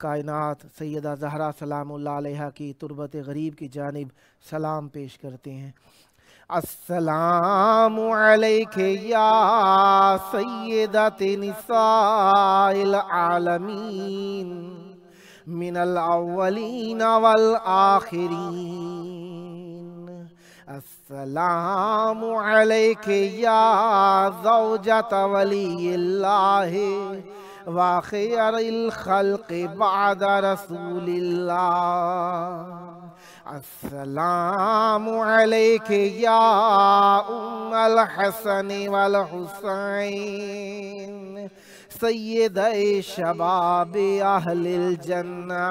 کائنات سیدہ زہرا سلام اللہ علیہا کی تربت غریب کی جانب سلام پیش کرتے ہیں۔ السلام علیک یا سیدۃ نساء العالمین من الاولین والآخرین۔ السلام علیک یا زوجۃ ولی اللہ وخیر الخلق بعد رسول اللہ۔ السلام علیک یا ام الحسن والحسین سید شباب اہل الجنہ۔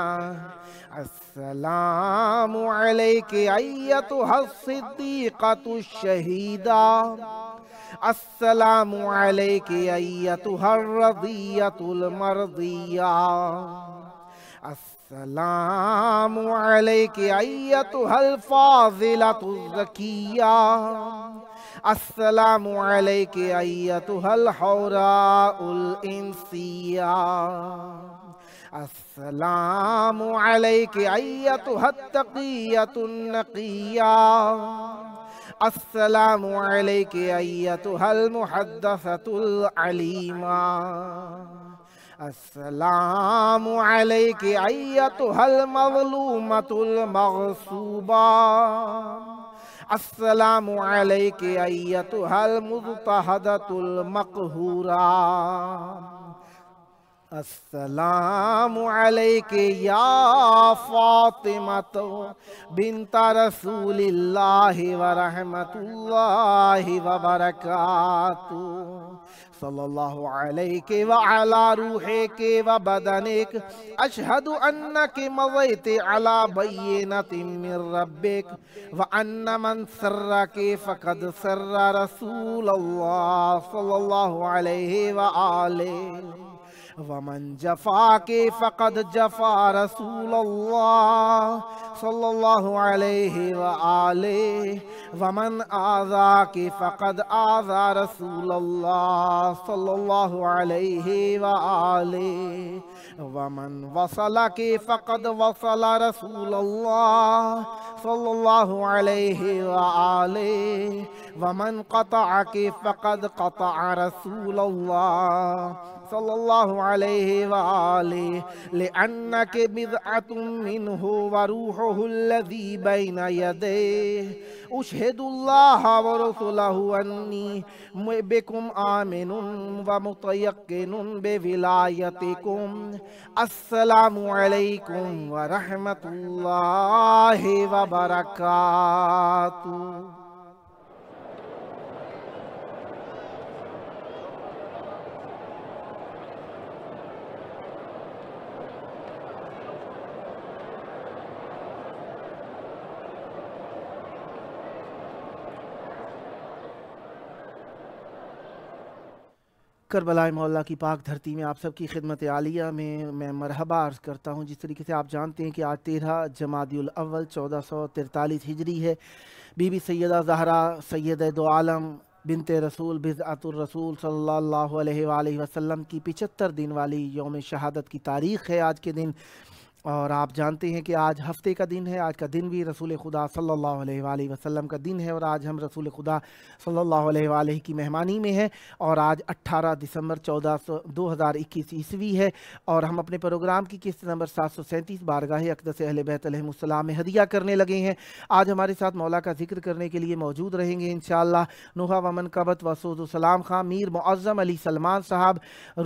السلام علیک ایتھا الصدیقۃ الشہیدہ۔ السلام علیک ایتھا الرضیۃ المرضیہ۔ السلام علیک ایتھا الفاضلۃ الزکیہ۔ السلام علیک ایتھا الحوراء الانسیہ۔ السلام علیک ایتھا التقیۃ النقیہ۔ السلام علیک ایتھا المحدثۃ العلیمہ۔ السلام علیک ایتھا المظلومۃ المغصوبہ۔ السلام علیک ایتھا المضطہدۃ المقہورہ۔ السلام علیک یا فاطمۃ بنت رسول اللہ ورحمۃ اللہ وبرکاتہ۔ صلی اللہ علیک وعلی روحک وبدنک۔ اشہد انک مضیت علی بینۃ من ربک وان من سرک فقد سر رسول اللہ صلی اللہ علیہ وآلہ۔ ومن جفاک فقد جفا رسول اللہ صلی اللہ علیہ وآلہ۔ ومن آذاک فقد آذا رسول اللہ صلی اللہ علیہ وآلہ۔ ومن وصلک فقد وصل رسول اللہ صلی اللہ علیہ وآلہ۔ ومن قطعک فقد قطع رسول اللہ صلی اللہ علیہ وآلہ۔ لأنک بضعۃ منہ وروحہ الذی بین یدیہ۔ اشہد اللہ ورسلہ انی بکم آمن ومتیقن بولایتکم۔ السلام علیکم ورحمۃ اللہ وبرکاتہ۔ کربلائے مولا کی پاک دھرتی میں آپ سب کی خدمت عالیہ میں مرحبا عرض کرتا ہوں۔ جس طریقے سے آپ جانتے ہیں کہ آج 13 جمادی الاول 1443 ہجری ہے۔ بی بی سیدہ زہرا سیدہ دو عالم بنت رسول بضعۃ الرسول صلی اللہ علیہ وآلہ وسلم کی 75 دن والی یوم شہادت کی تاریخ ہے آج کے دن۔ اور آپ جانتے ہیں کہ آج ہفتے کا دن ہے، آج کا دن بھی رسول خدا صلی اللہ علیہ وآلہ وسلم کا دن ہے، اور آج ہم رسول خدا صلی اللہ علیہ وآلہ کی مہمانی میں ہیں، اور آج 18 دسمبر 2021 عیسوی ہے، اور ہم اپنے پروگرام کی قسط نمبر 737 بارگاہ اقدس اہل بیت علیہم السلام میں ہدیہ کرنے لگے ہیں۔ آج ہمارے ساتھ مولا کا ذکر کرنے کے لیے موجود رہیں گے انشاءاللہ نوحہ و منقبت و سعود و سلام خان میر معظم علی سلمان صاحب،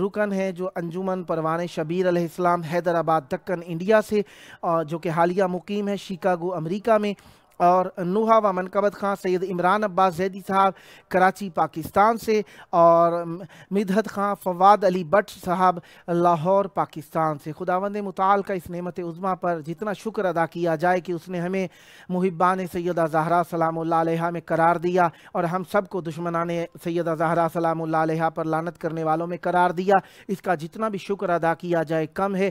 رکن ہیں جو انجمن پروان شبیر علیہ السلام حیدرآباد دکن انڈیا سے، جو کہ حالیہ مقیم ہے شیکاگو امریکہ میں، اور نوحہ و منقبت خان سید عمران عباس زیدی صاحب کراچی پاکستان سے، اور مدحت خان فواد علی بٹ صاحب لاہور پاکستان سے۔ خداوند متعال کا اس نعمت عظمیٰ پر جتنا شکر ادا کیا جائے کہ اس نے ہمیں محبان سیدہ زہرا سلام اللہ علیہا میں قرار دیا، اور ہم سب کو دشمنان سیدہ زہرا سلام اللہ علیہا پر لعنت کرنے والوں میں قرار دیا، اس کا جتنا بھی شکر ادا کیا جائے کم ہے۔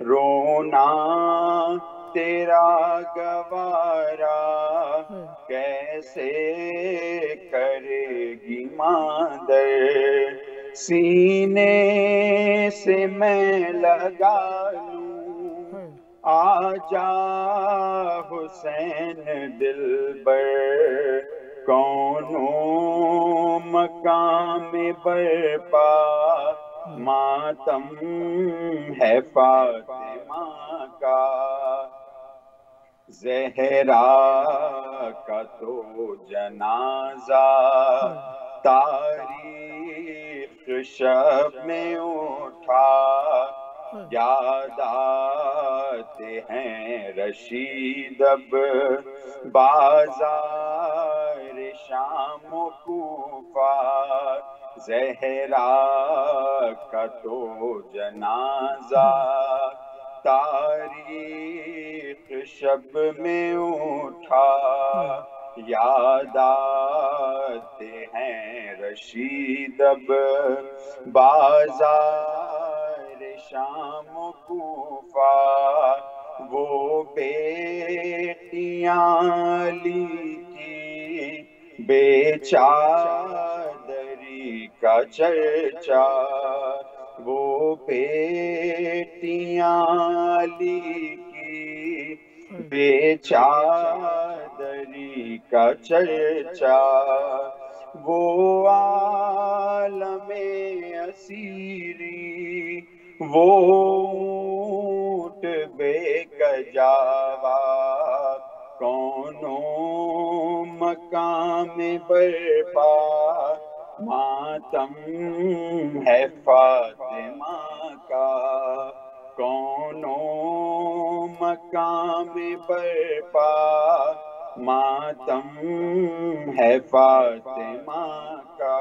رونا تیرا گوارا کیسے کرے گی مادر، سینے سے میں لگا لوں آجا حسین دلبر، کونوں مقام برپا ماتم ہے فاطمہ کا، زہرا کا تو جنازہ تاریخ شب میں اٹھا، یاد آتے ہیں رشید اب بازار شام و کوفہ، زہرا کا تو جنازہ تاریخ شب میں اٹھا، یاد آتے ہیں رشید اب بازار شام و کوفہ، وہ بیٹیاں علی کی بے چادری کا چرچا، وہ بیٹیاں علی کی بے چادری کا چرچا، وہ عالم اسیری وہ اونٹ بے کجاوا، کونوں مقام برپا ماتم ہے فاطمہ کا، کونوں مقام برپا ماتم ہے فاطمہ کا۔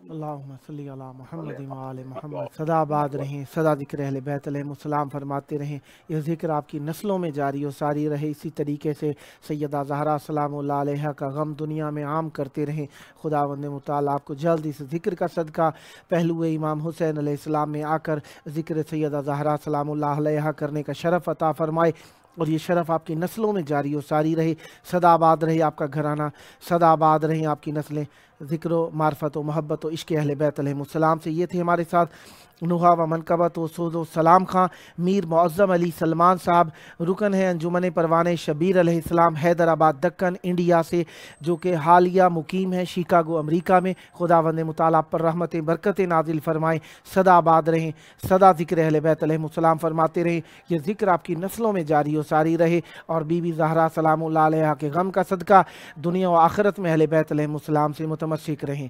اللہم صلی علی محمد و آل محمد۔ سدا آباد رہیں، سدا ذکر اہل بیت علیہم السلام فرماتے رہیں، یہ ذکر آپ کی نسلوں میں جاری و ساری رہے، اسی طریقے سے سیدہ زہرا سلام اللہ علیہ کا غم دنیا میں عام کرتے رہیں۔ خداوند متعال آپ کو جلد اس ذکر کا صدقہ پہلو امام حسین علیہ السلام میں آ کر ذکر سیدہ زہرا سلام اللہ علیہ کرنے کا شرف عطا فرمائے، اور یہ شرف آپ کی نسلوں میں جاری و ساری رہے، سدا آباد رہے آپ کا گھرانہ، سدا آباد رہیں آپ کی نسلیں ذکر و معرفت و محبت و عشق اہل بیت علیہم السلام سے۔ یہ تھے ہمارے ساتھ نوحہ و منقبت و سود و سلام خاں میر معظم علی سلمان صاحب، رکن ہیں انجمن پروان شبیر علیہ السلام، حیدرآباد دکن انڈیا سے، جو کہ حالیہ مقیم ہیں شیکاگو امریکہ میں۔ خداوند متعال آپ پر رحمتیں برکتیں نازل فرمائیں، سدا آباد رہیں، سدا ذکر اہل بیت علیہم السلام فرماتے رہیں، یہ ذکر آپ کی نسلوں میں جاری و ساری رہے، اور بی بی زہرا سلام اللہ علیہ کے غم کا صدقہ دنیا و آخرت میں اہل بیت علیہم السلام سے متمسک رہیں۔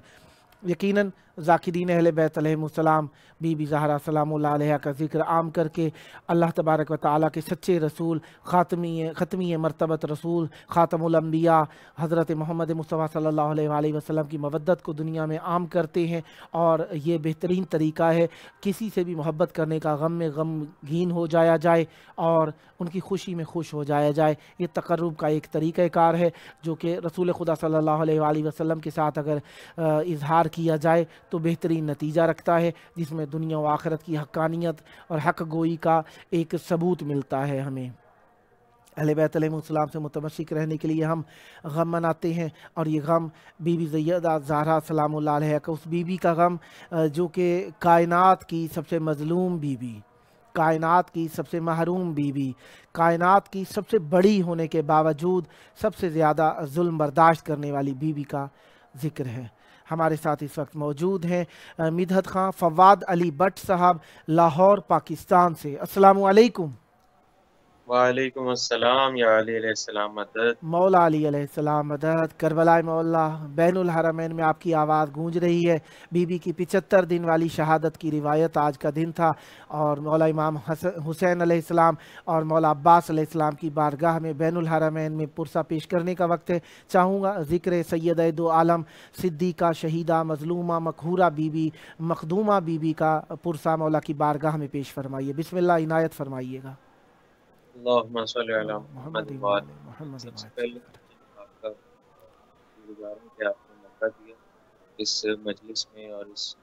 یقیناً ذاکرین اہل بیت علیہم السلام بی بی زہرا سلام اللہ علیہ کا ذکر عام کر کے اللہ تبارک و تعالیٰ کے سچے رسول، ختمی مرتبت رسول، خاتم الانبیاء حضرت محمد مصطفیٰ صلی اللہ علیہ وآلہ وسلم کی مودت کو دنیا میں عام کرتے ہیں، اور یہ بہترین طریقہ ہے کسی سے بھی محبت کرنے کا، غم میں غمگین ہو جایا جائے اور ان کی خوشی میں خوش ہو جایا جائے۔ یہ تقرب کا ایک طریقہ کار ہے جو کہ رسول خدا صلی اللہ علیہ وآلہ وسلم کے ساتھ اگر اظہار کیا جائے تو بہترین نتیجہ رکھتا ہے، جس میں دنیا و آخرت کی حقانیت اور حق گوئی کا ایک ثبوت ملتا ہے ہمیں۔ اہل بیت علیہ السلام سے متمسک رہنے کے لیے ہم غم مناتے ہیں، اور یہ غم بی بی سیدہ زہرا سلام اللہ علیہ کا، اس بی بی کا غم جو کہ کائنات کی سب سے مظلوم بی بی، کائنات کی سب سے محروم بی بی، کائنات کی سب سے بڑی ہونے کے باوجود سب سے زیادہ ظلم برداشت کرنے والی بی بی کا ذکر ہے۔ ہمارے ساتھ اس وقت موجود ہیں مدحت خان فواد علی بٹ صاحب لاہور پاکستان سے۔ السلام علیکم۔ وعلیکم السلام، یا علی علیہ السلام مدد۔ مولا علی علیہ السلام مدد۔ کربلا مولا بین الحرمین میں آپ کی آواز گونج رہی ہے۔ بی بی کی 75 دن والی شہادت کی روایت آج کا دن تھا، اور مولا امام حسین علیہ السلام اور مولا عباس علیہ السلام کی بارگاہ میں بین الحرمین میں پرسہ پیش کرنے کا وقت ہے۔ چاہوں گا ذکر سیدہ دو عالم صدیقہ شہیدہ مظلومہ مقہورہ بی بی مخدومہ بی بی کا پرسہ مولا کی بارگاہ میں پیش فرمائیے۔ بسم اللہ عنایت فرمائیے گا۔ اللہم صلی علی محمد و آل محمد۔ سب سے پہلے آپ کا گزار ہوں کہ آپ نے موقع دیا اس مجلس میں اور اس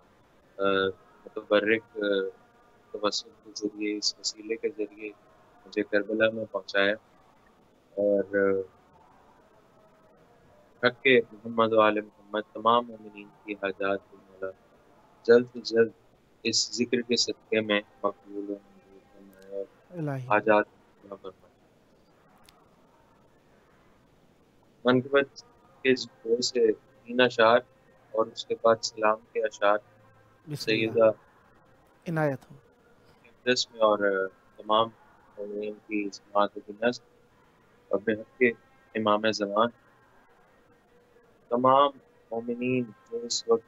متبرک توسل کے ذریعے، اس وسیلے کے ذریعے مجھے کربلا میں پہنچایا، اور حق کے محمد و آل محمد تمام مومنین کی حاجات کو مولا جلد سے جلد اس ذکر کے صدقے میں مقبول و منظور فرمائے اور الہی حاجات پورا فرمائے۔ منقبت کے ذکر سے 3 اشعار اور اس کے بعد سلام کے اشعار بسم اللہ سیدہ عنایت ہو۔ اقدس میں اور تمام مومنین کی سماعت بنص اور بحق کے امام زمان، تمام مومنین جو اس وقت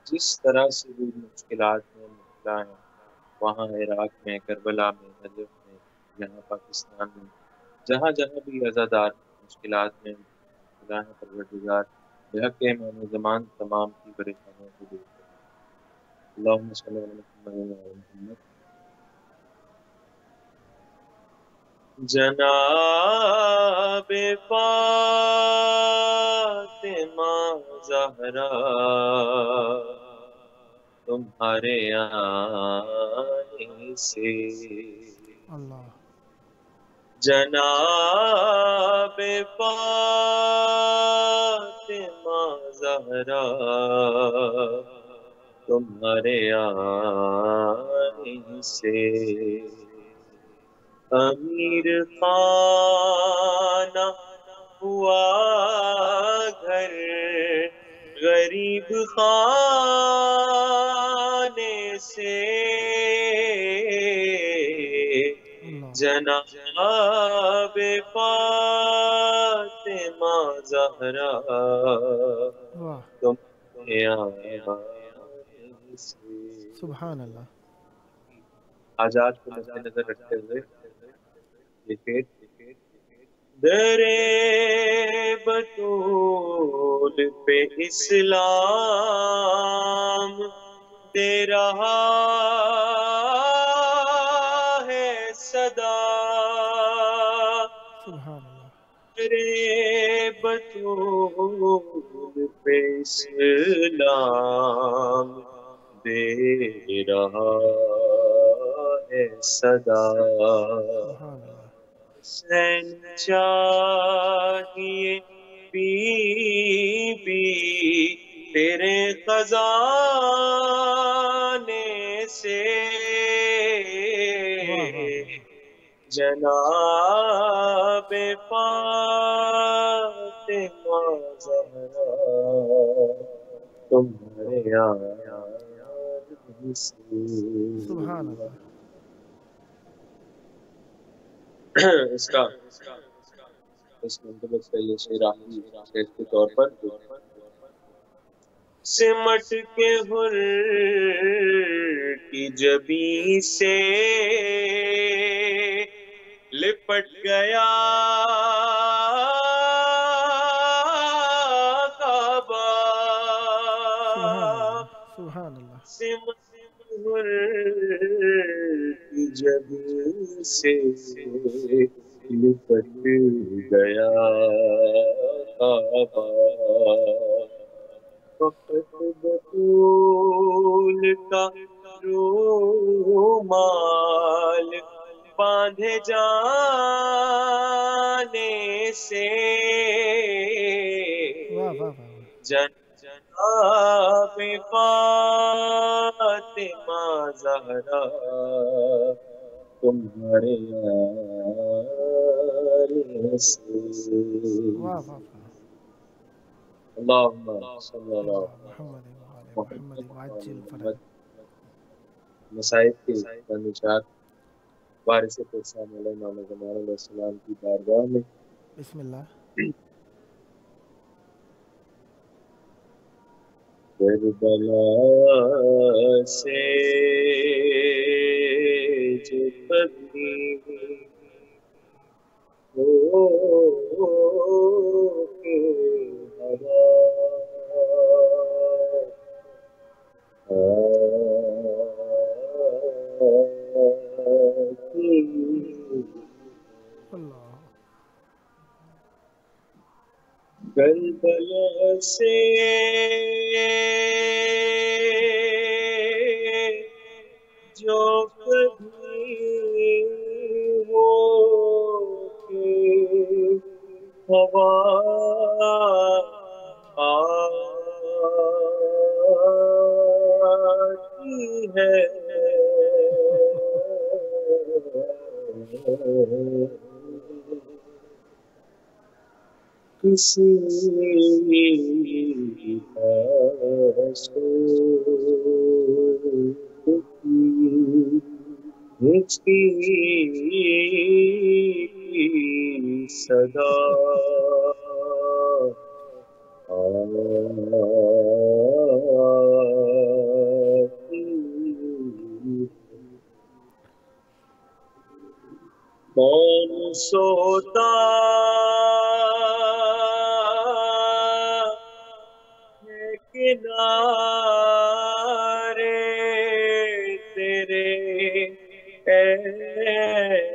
جس طرح سے بھی مشکلات میں مبتلا ہیں، وہاں عراق میں، کربلا میں، نجف میں، یہاں پاکستان میں، جہاں جہاں بھی عزادار مشکلات میں مبتلا ہیں، پروردگار بحق امام زمان تمام کی پریشانیوں کو دور کرے۔ اللہم صلی علی محمد و علی محمد۔ جناب فاطمہ زہرا تمہارے آنے سے، اللہ جناب فاطمہ زہرا تمہارے آنے سے، امیر خانہ ہوا گھر غریب خانے سے، اللہ جناب فاطمہ زہرا واہ تمہارے آنے سے۔ سبحان اللہ حاجات کو مد نظر رکھتے ہوئے یہ کہ در بطول پہ اسلام دے رہا ہے صدا، سبحان اللہ در بطول پہ اسلام دے رہا ہے صدا، سبحان اللہ حسین چاہیے بی بی تیرے خزانے سے، واہ واہ جناب فاطمہ زہرا تمہارے آنے سے۔ سبحان اللہ اس منتبت کا یہ شعر آخری شعر کے طور پر سمٹ کے حر کی جبی سے لپٹ گیا کعبہ، سبحان اللہ سمٹ حر کی جبی سے لپٹ گیا کعبہ، وقت بطول کا رومال باندھے جانے سے، واہ واہ واہ جناب فاطمہ زہرا تمہارے آنے سے۔ واہ واہ اللہم صلی اللہ محمد محمد محمد وعجل محمد۔ فرج مصائب کے نشات وارث پرسان علیہ امام زمان علیہ السلام کی بارگاہ میں بسم اللہ کربلا سے جو کبھی ہو کے ہوا اللہ کربلا سے آتی ہے کسی ہچکی صدا کون سوتا ہے کنارے تیرے اے مہر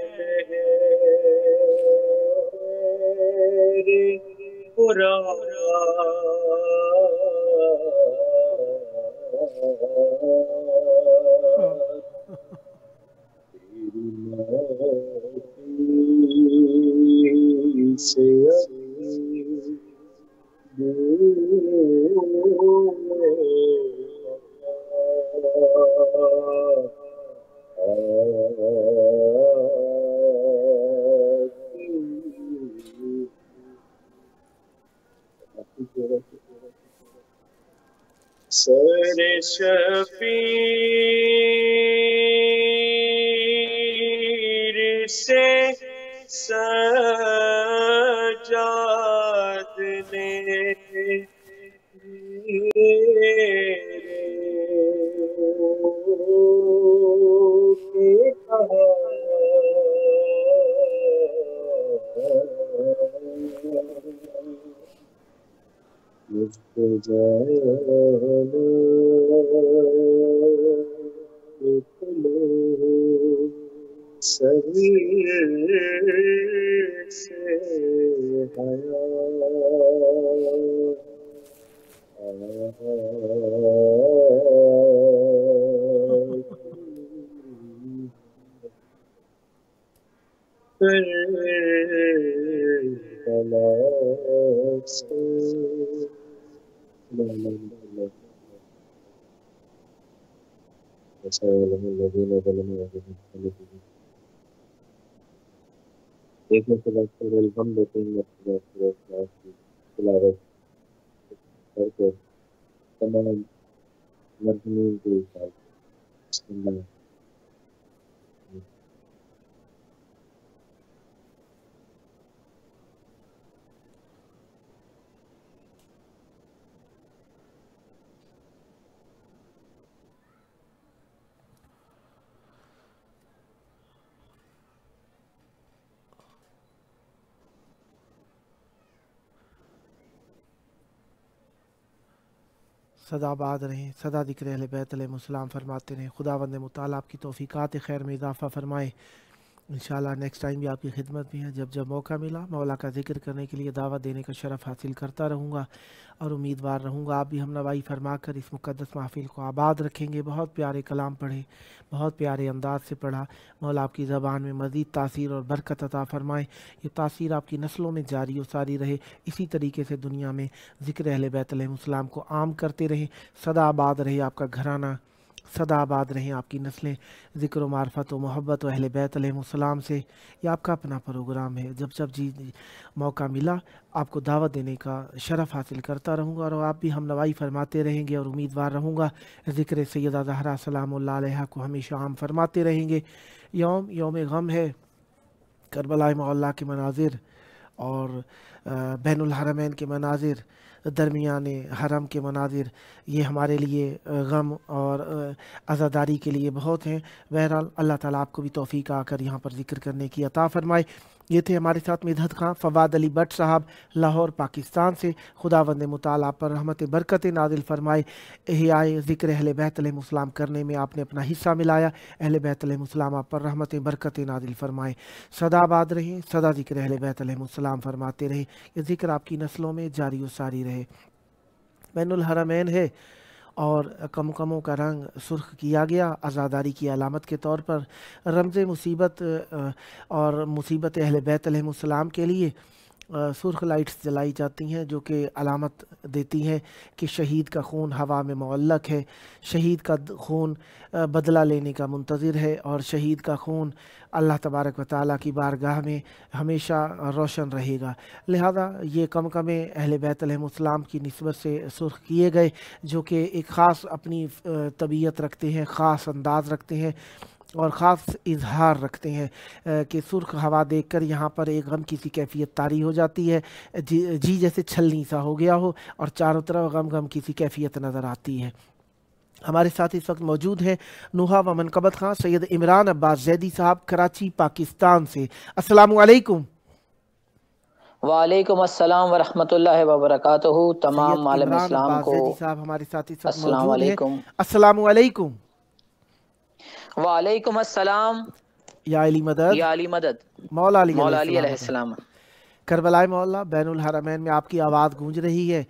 سے سر شبیر سے سجاد نے مجھ کو سر سے ایک مرتبہ الحمد تلاوت کر کے تمام مرحومین کے ساتھ بسم اللہ سدا آباد رہیں، سدا ذکر اہل بیت علیہ السلام فرماتے رہیں۔ خداوند متعالی آپ کی توفیقات خیر میں اضافہ فرمائے۔ انشاءاللہ نیکسٹ ٹائم بھی آپ کی خدمت میں ہے، جب موقع ملا مولا کا ذکر کرنے کے لیے دعوت دینے کا شرف حاصل کرتا رہوں گا اور امیدوار رہوں گا آپ بھی ہم نوائی فرما کر اس مقدس محفل کو آباد رکھیں گے۔ بہت پیارے کلام پڑھے، بہت پیارے انداز سے پڑھا۔ مولا آپ کی زبان میں مزید تاثیر اور برکت عطا فرمائے، یہ تاثیر آپ کی نسلوں میں جاری و ساری رہے، اسی طریقے سے دنیا میں ذکر اہل بیت علیہ السلام کو عام کرتے رہیں۔ سدا آباد رہے آپ کا گھرانہ، سدا آباد رہیں آپ کی نسلیں ذکر و معرفت و محبت و اہل بیت علیہ السلام سے۔ یہ آپ کا اپنا پروگرام ہے، جب جی موقع ملا آپ کو دعوت دینے کا شرف حاصل کرتا رہوں گا اور آپ بھی ہم نوائی فرماتے رہیں گے اور امیدوار رہوں گا ذکر سیدہ زہرا سلام اللہ علیہا کو ہمیشہ عام فرماتے رہیں گے۔ یوم غم ہے، کربلا معلیٰ کے مناظر اور بین الحرمین کے مناظر، درمیان حرم کے مناظر، یہ ہمارے لیے غم اور عزاداری کے لیے بہت ہیں۔ بہرحال اللہ تعالیٰ آپ کو بھی توفیق آ کر یہاں پر ذکر کرنے کی عطا فرمائے۔ یہ تھے ہمارے ساتھ مدحت خان فواد علی بٹ صاحب لاہور پاکستان سے۔ خداوند متعالی آپ پر رحمت برکت نازل فرمائے۔ احیاء ذکر اہل بیت علیہ السلام کرنے میں آپ نے اپنا حصہ ملایا، اہل بیت علیہ السلام آپ پر رحمت برکت نازل فرمائے۔ سدا آباد رہیں، سدا ذکر اہل بیت علیہ السلام فرماتے رہیں، یہ ذکر آپ کی نسلوں میں جاری و ساری رہے۔ بین الحرمین ہے اور کمکموں کا رنگ سرخ کیا گیا عزاداری کی علامت کے طور پر، رمز مصیبت اور مصیبت اہل بیت علیہ السلام کے لیے سرخ لائٹس جلائی جاتی ہیں جو کہ علامت دیتی ہیں کہ شہید کا خون ہوا میں معلق ہے، شہید کا خون بدلہ لینے کا منتظر ہے، اور شہید کا خون اللہ تبارک و تعالیٰ کی بارگاہ میں ہمیشہ روشن رہے گا۔ لہذا یہ کمکمے اہل بیت علیہم السلام کی نسبت سے سرخ کیے گئے، جو کہ ایک خاص اپنی طبیعت رکھتے ہیں، خاص انداز رکھتے ہیں اور خاص اظہار رکھتے ہیں کہ سرخ ہوا دیکھ کر یہاں پر ایک غم کی سی کیفیت طاری ہو جاتی ہے، جی جیسے چھلنی سا ہو گیا ہو، اور چاروں طرف غم کی سی کیفیت نظر آتی ہے۔ ہمارے ساتھ اس وقت موجود ہیں نوحہ و منقبت خان سید عمران عباس زیدی صاحب کراچی پاکستان سے۔ السلام علیکم۔ وعلیکم السلام ورحمۃ اللہ وبرکاتہ۔ تمام سید عالم عمران اسلام عباس کو زیدی صاحب ہمارے ساتھ اس وقت السلام موجود ہیں۔ علیکم۔ السلام علیکم۔ وعلیکم السلام یا علی مدد، یا علی مدد، مولا علی مولا علی علیہ علیہ السلام۔ السلام۔ کربلائے مولا بین الحرمین میں آپ کی آواز گونج رہی ہے۔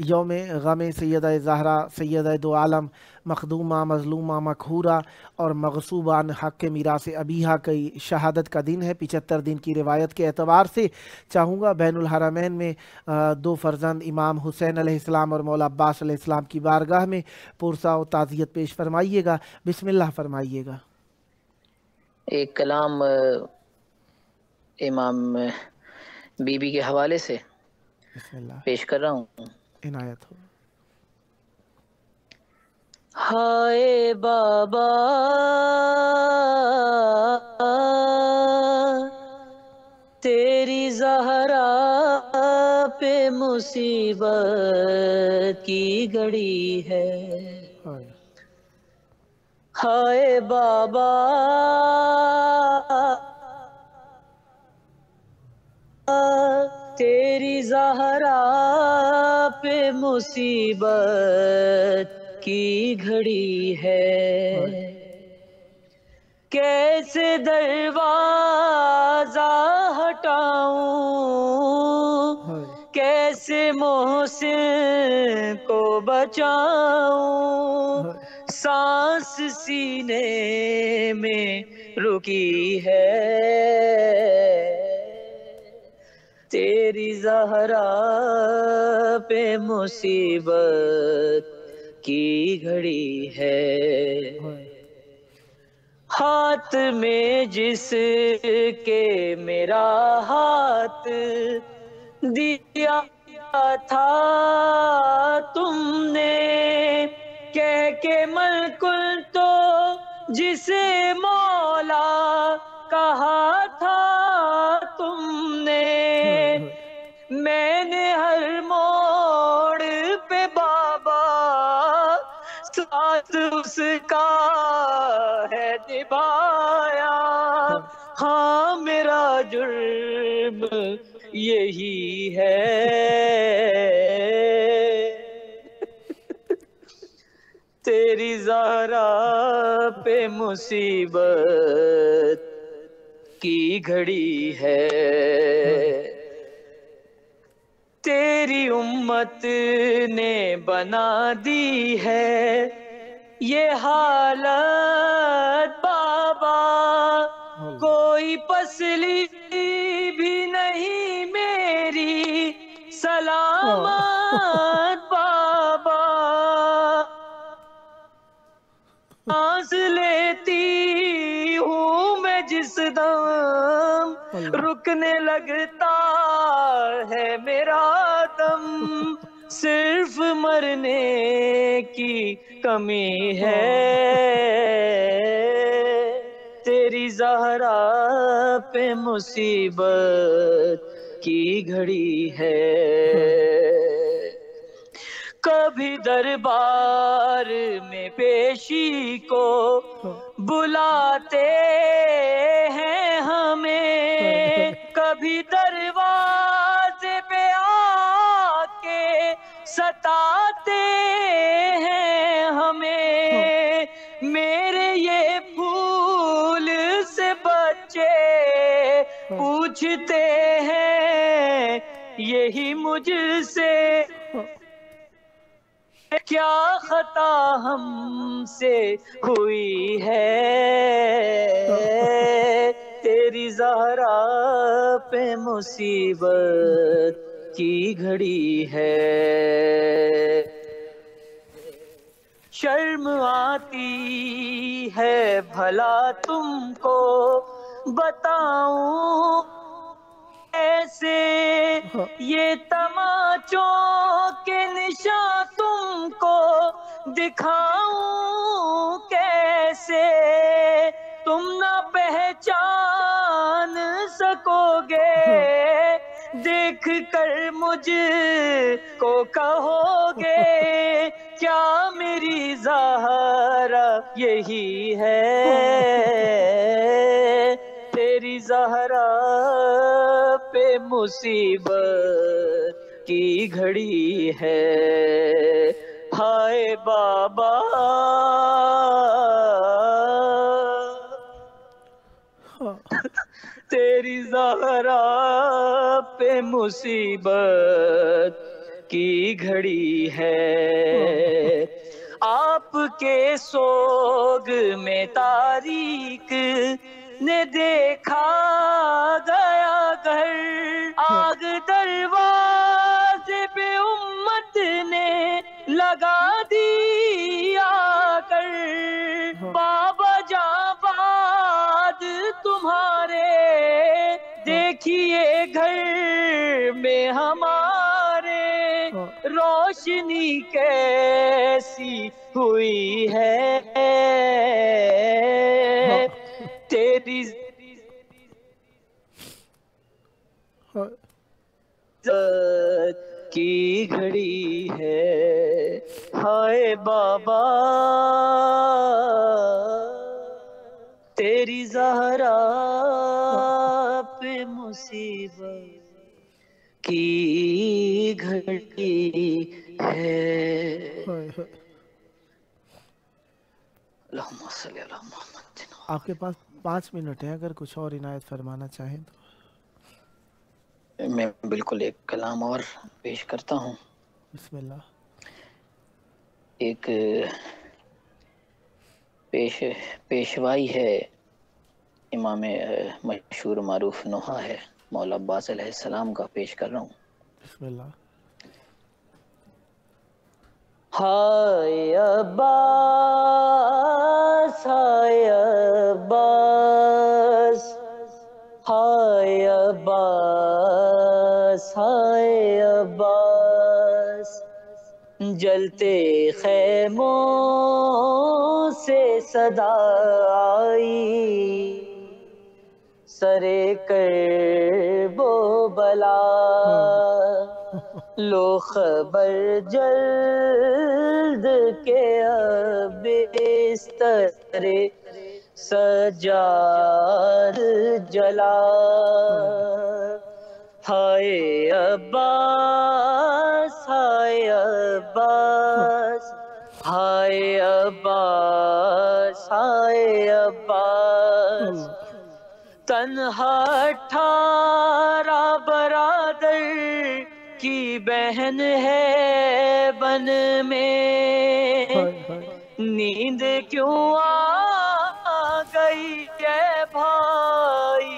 یوم غم سیدہ زہرا، سیدہ دو عالم، مخدومہ، مظلومہ، مقہورہ اور مغصوبان حق میراث ابیہا کی شہادت کا دن ہے۔ 75 دن کی روایت کے اعتبار سے چاہوں گا بین الحرمین میں دو فرزند امام حسین علیہ السلام اور مولا عباس علیہ السلام کی بارگاہ میں پرسا و تعزیت پیش فرمائیے گا۔ بسم اللہ فرمائیے گا۔ ایک کلام امام بی بی کے حوالے سے بسم اللہ پیش کر رہا ہوں۔ عنایت ہو۔ ہائے بابا تیری زہرا پہ مصیبت کی گھڑی ہے، ہائے بابا تیری زہرا پہ مصیبت کی گھڑی ہے، کیسے دروازہ ہٹاؤں، کیسے محسن کو بچاؤں، سانس سینے میں رکی ہے، تیری زہرا پہ مصیبت کی گھڑی ہے، ہاتھ میں جس کے میرا ہاتھ دیا تھا تم نے، کہہ کے ملکل تو جسے مولا کہا تھا تم نے، میں نے ہر موڑ پہ بابا ساتھ اس کا ہے نبھایا، ہاں میرا جرم یہی ہے، تیری زہرا پہ مصیبت کی گھڑی ہے، تیری امت نے بنا دی ہے یہ حالت بابا، کوئی پسلی بھی نہیں میری سلامت بابا، سانس لیتی ہوں میں جس دم رکنے لگتا ہے میرا دم، صرف مرنے کی کمی ہے، تیری زہرا پہ مصیبت کی گھڑی ہے، کبھی دربار میں پیشی کو بلاتے ہیں ہمیں، کبھی دروازے پہ آ کے ستاتے ہیں ہمیں، میرے یہ پھول سے بچے پوچھتے ہیں یہی مجھ سے، کیا خطا ہم سے ہوئی ہے، تیری زہرا پہ مصیبت کی گھڑی ہے، شرم آتی ہے بھلا تم کو بتاؤں کیسے، یہ تماچوں کے نشاں تم کو دکھاؤں کیسے، تم نہ پہچان سکو گے، دیکھ کر مجھ کو کہو گے کیا میری زہرا یہی ہے، تیری زہرا پہ مصیبت کی گھڑی ہے، ہائے بابا تیری زہرا پہ مصیبت کی گھڑی ہے، آپ کے سوگ میں تاریک نے دیکھا گیا گھر، آگ دروازے پہ امت نے لگا دیا کر، بابا جاں بعد تمہارے دیکھیے گھر میں ہمارے روشنی کیسی ہوئی ہے، تیری کی گھڑی ہے، ہائے بابا تیری زہرا پہ مصیبت کی گھڑی ہے، اللہم صلی علی محمد۔ آپ کے پاس 5 منٹ ہیں، اگر کچھ اور عنایت فرمانا چاہیں تو۔ میں بالکل ایک کلام اور پیش کرتا ہوں۔ بسم اللہ۔ ایک پیشوائی ہے، امام مشہور معروف نوحہ ہے، مولا عباس علیہ السلام کا پیش کر رہا ہوں۔ بسم اللہ۔ ہائے عباس ہائے عباس ہائے عباس ہائے عباس، جلتے خیموں سے صدا آئی، سرے کرب و بلا، لو خبر جلد کے اب بستر سجاد جلا، ہائے عباس ہائے عباس ہائے عباس ہائے عباس، تنہا 18 برادر کی بہن ہے بن میں، نیند کیوں آ گئی ہے بھائی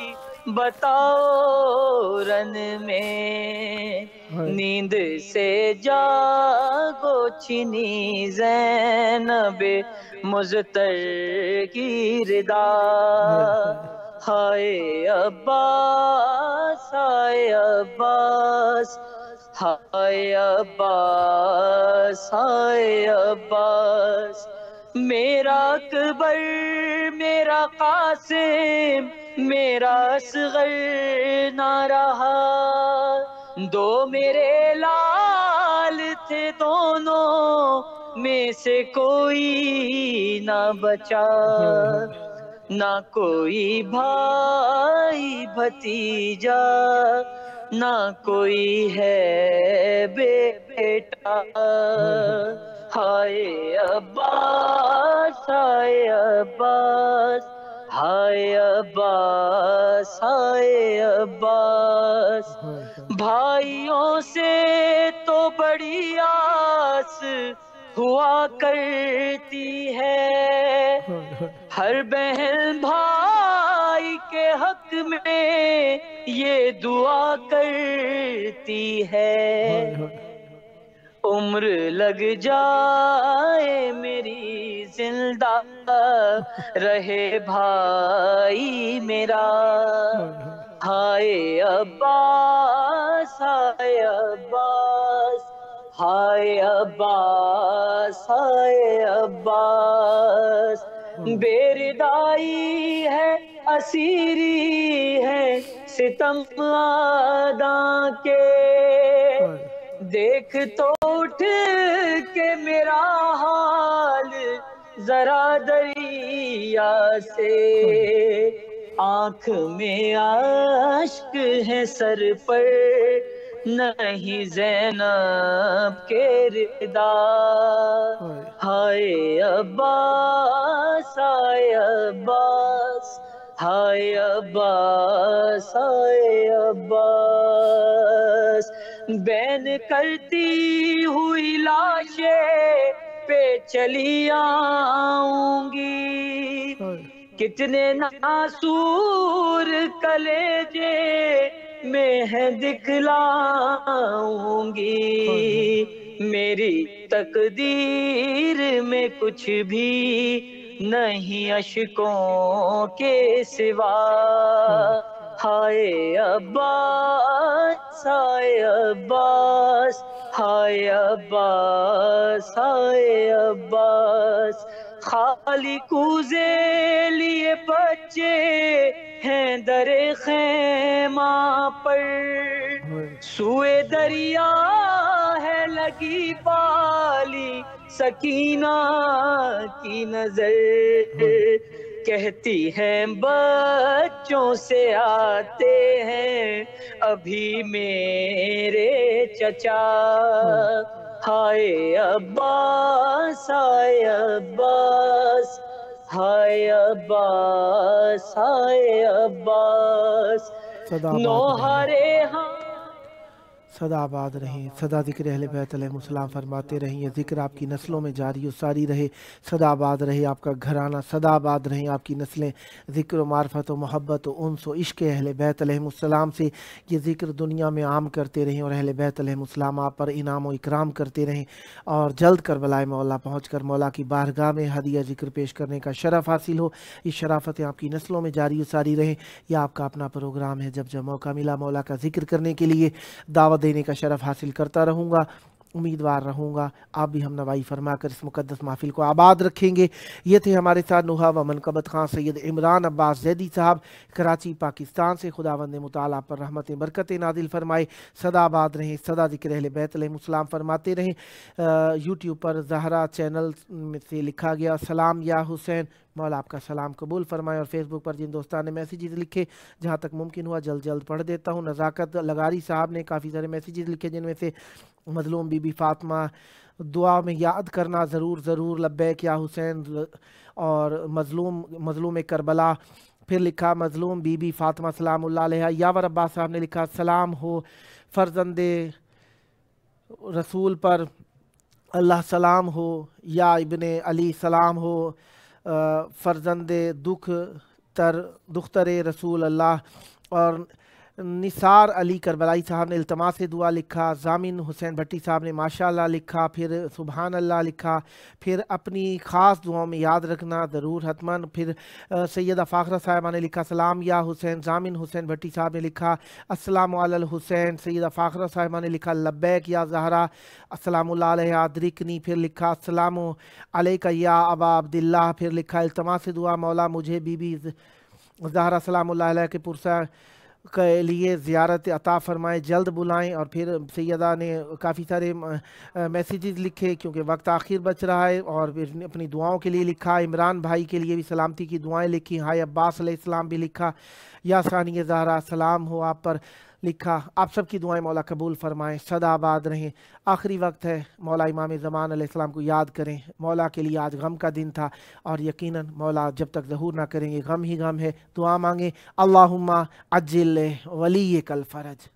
بتاؤ رن میں، نیند سے جاگو چھنی زینب مضطر کی ردا، ہائے عباس ہائے عباس ہائے عباس ہائے عباس، میرا اکبر میرا قاسم میرا اصغر نہ رہا، دو میرے لال تھے دونوں میں سے کوئی نہ بچا، نہ کوئی بھائی بھتیجا نہ کوئی ہے بیٹا، ہائے عباس ہائے عباس ہائے عباس ہائے عباس، بھائیوں سے تو بڑی آس ہوا کرتی ہے، ہر بہن بھائی کے حق میں یہ دعا کرتی ہے، عمر لگ جائے میری زندہ رہے بھائی میرا، ہائے عباس ہائے عباس ہائے عباس ہائے عباس، بے ردائی ہے اسیری ہے ستم آداں کے، دیکھ تو اٹھ کے میرا حال ذرا دریا سے، آنکھ میں اشک ہے سر پر نہیں زینب کے ردا، ہائے عباس ہائے عباس ہائے عباس ہائے عباس، بین کرتی ہوئی لاشیں پہ چلی آؤں گی، کتنے ناسور کلیجے میں ہے دکھلاؤں گی، میری تقدیر میں کچھ بھی نہیں اشکوں کے سوا، ہائے عباس ہائے عباس ہائے عباس ہائے عباس، خالی کوزے لیے بچے ہیں در خیمہ پر، سوئے دریا ہے لگی بالی سکینہ کی نظر، کہتی ہیں بچوں سے آتے ہیں ابھی میرے چچا، ہائے عباس ہائے عباس ہائے عباس ہائے عباس، نوہرے ہاں صدا آباد رہیں، صدا ذکر اہل بیت علیہ السلام فرماتے رہیں، یہ ذکر آپ کی نسلوں میں جاری و ساری رہے، صدا آباد رہے آپ کا گھرانہ، صدا آباد رہیں آپ کی نسلیں ذکر و معرفت و محبت و انس و عشق اہل بیت علیہ السلام سے یہ ذکر دنیا میں عام کرتے رہیں، اور اہل بیت علیہ السلام آپ پر انعام و اکرام کرتے رہیں، اور جلد کربلائے مولا پہنچ کر مولا کی بارگاہ میں ہدیہ ذکر پیش کرنے کا شرف حاصل ہو، یہ شرافتیں آپ کی نسلوں میں جاری و ساری رہیں۔ یہ آپ کا اپنا پروگرام ہے، جب جب موقع ملا مولا کا ذکر کرنے کے لیے دعوت دینے کا شرف حاصل کرتا رہوں گا، امیدوار رہوں گا آپ بھی ہم نوائی فرما کر اس مقدس محفل کو آباد رکھیں گے۔ یہ تھے ہمارے ساتھ نوحہ و منقبت خان سید عمران عباس زیدی صاحب کراچی پاکستان سے، خداوند متعالی پر رحمت برکت نازل فرمائے، صدا آباد رہیں، صدا ذکر اہل بیت علیہ السلام فرماتے رہیں۔ یوٹیوب پر زہرا چینل میں سے لکھا گیا سلام یا حسین، مولا آپ کا سلام قبول فرمائے، اور فیس بک پر جن دوستان نے میسیجز لکھے جہاں تک ممکن ہوا جلد جلد پڑھ دیتا ہوں۔ نزاکت لغاری صاحب نے کافی سارے میسیجز لکھے جن میں سے مظلوم بی بی فاطمہ دعا میں یاد کرنا ضرور ضرور، لبیک یا حسین، اور مظلوم کربلا، پھر لکھا مظلوم بی بی فاطمہ سلام اللہ علیہ۔ یاور عباس صاحب نے لکھا سلام ہو فرزند رسول پر اللہ سلام ہو، یا ابن علی سلام ہو فرزند دختر رسول اللہ، اور نثار علی کربلائی صاحب نے التماس دعا لکھا، ضامن حسین بھٹی صاحب نے ماشاءاللہ لکھا، پھر سبحان اللہ لکھا، پھر اپنی خاص دعاؤں میں یاد رکھنا ضرور حتماً، پھر سیدہ فاخرہ صاحبہ نے لکھا سلام یا حسین، ضامن حسین بھٹی صاحب نے لکھا السلام علی الحسین، سیدہ فاخرہ صاحبہ نے لکھا لبیک یا زہرا السلام اللہ علیہ ادرکنی، پھر لکھا السلام علیکہ یا ابا عبداللہ، پھر لکھا التماس دعا مولا مجھے بی بی زہرا سلام اللہ علیہ کے پرسہ کے لیے زیارت عطا فرمائے، جلد بلائیں، اور پھر سیدہ نے کافی سارے میسیجز لکھے کیونکہ وقت آخر بچ رہا ہے، اور پھر اپنی دعاؤں کے لیے لکھا، عمران بھائی کے لیے بھی سلامتی کی دعائیں لکھی، ہائے عباس علیہ السلام بھی لکھا، یا ثانی زہرا سلام ہو آپ پر لکھا۔ آپ سب کی دعائیں مولا قبول فرمائیں، صدا آباد رہیں۔ آخری وقت ہے، مولا امام زمان علیہ السلام کو یاد کریں، مولا کے لیے آج غم کا دن تھا، اور یقیناً مولا جب تک ظہور نہ کریں گے غم ہی غم ہے۔ دعا مانگیں، اللہم عجل ولیک الفرج۔